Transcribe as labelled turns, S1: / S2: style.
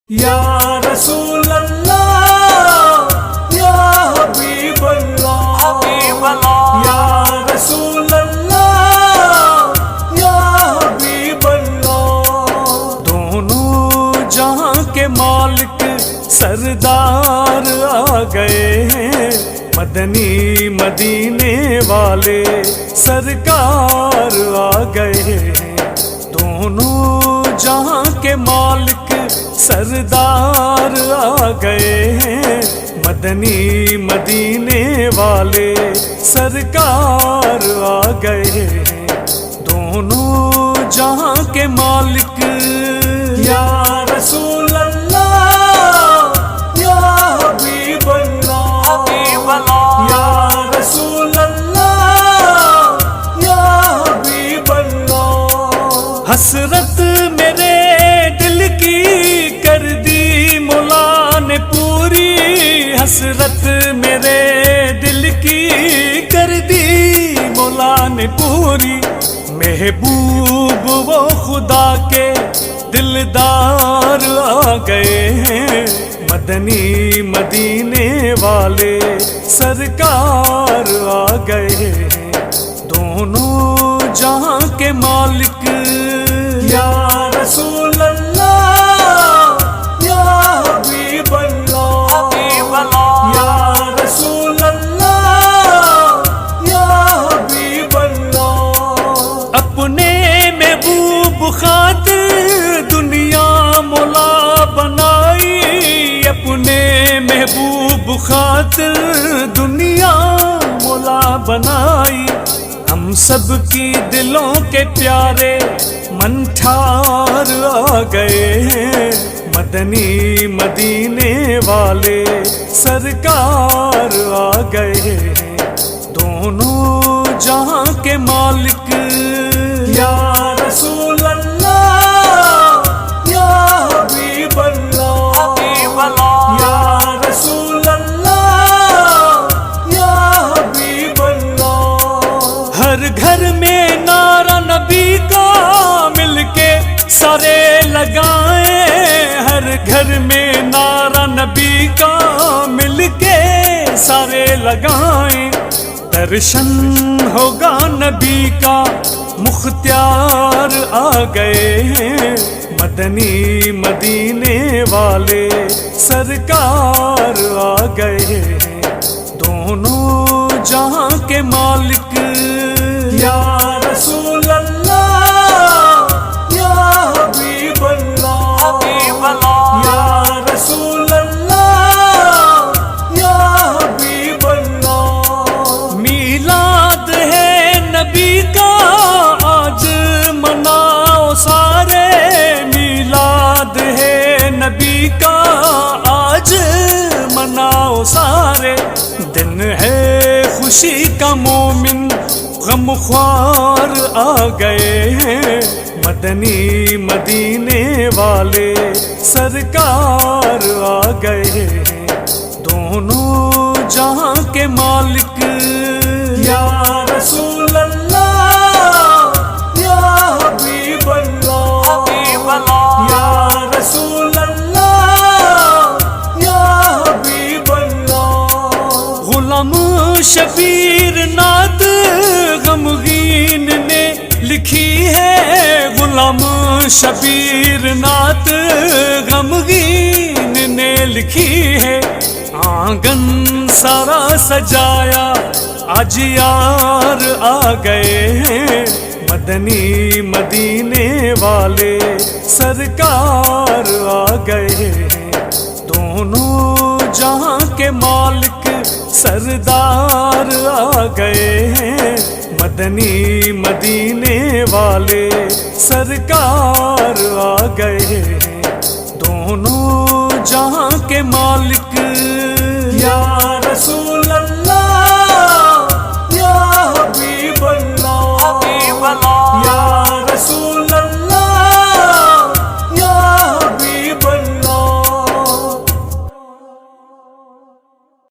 S1: یا رسول اللہ یا حبیب اللہ یا رسول اللہ یا حبیب اللہ، دونوں جہاں کے مالک سردار آ گئے ہیں، مدنی مدینے والے سرکار آ گئے ہیں، دونوں جہاں کے مالک سردار آ گئے ہیں، مدنی مدینے والے سرکار آ گئے ہیں، دونوں جہاں کے مالک یا رسول اللہ یا حبیب اللہ یا رسول اللہ یا حبیب اللہ، حسرت میرے دل کی کر دی مولا نے پوری، حسرت میرے دل کی کر دی مولا نے پوری، محبوب وہ خدا کے دلدار آ گئے ہیں، مدنی مدینے والے سرکار آ گئے ہیں، دونوں جہاں کے مالک یا رسول اللہ یا حبیب اللہ یا رسول اللہ یا حبیب اللہ، اپنے محبوب خاطر دنیا مولا بنائی، اپنے محبوب خاطر دنیا مولا بنائی، ہم سب کی دلوں کے پیارے منٹھار آ گئے ہیں، مدنی مدینے والے سرکار آ گئے ہیں، دونوں جہاں کے مالک یا رسول اللہ یا حبیب اللہ یا رسول اللہ یا حبیب اللہ، ہر گھر میں نعرہ نبی کا مل کے سارے لگائیں، ہر گھر میں نعرہ نبی کا مل کے سارے لگائیں، درشن ہوگا نبی کا مختار آ گئے ہیں، مدنی مدینے والے سرکار آ گئے ہیں، دونوں جہاں کے مالک یا رسول اللہ یا حبیب اللہ یا رسول اللہ یا حبیب اللہ، میلاد ہے نبی کا آج مناؤ سارے، میلاد ہے نبی کا آج مناؤ سارے، دن ہے خوشی کا مومن غم خوار آ گئے ہیں، مدنی مدینے والے سرکار آ گئے ہیں، دونوں جہاں کے مالک یا رسول اللہ یا حبیب اللہ یا رسول اللہ یا حبیب اللہ، غلام شبیر نعت غمگین نے لکھی ہے، غلام شبیر نعت غمگین نے لکھی ہے، آنگن سارا سجایا آج یار آ گئے ہیں، مدنی مدینے والے سرکار آ گئے ہیں، دونوں جہاں کے مالک سردار آ گئے ہیں، مدنی مدینے والے سرکار آ گئے ہیں، دونوں جہاں کے مالک یا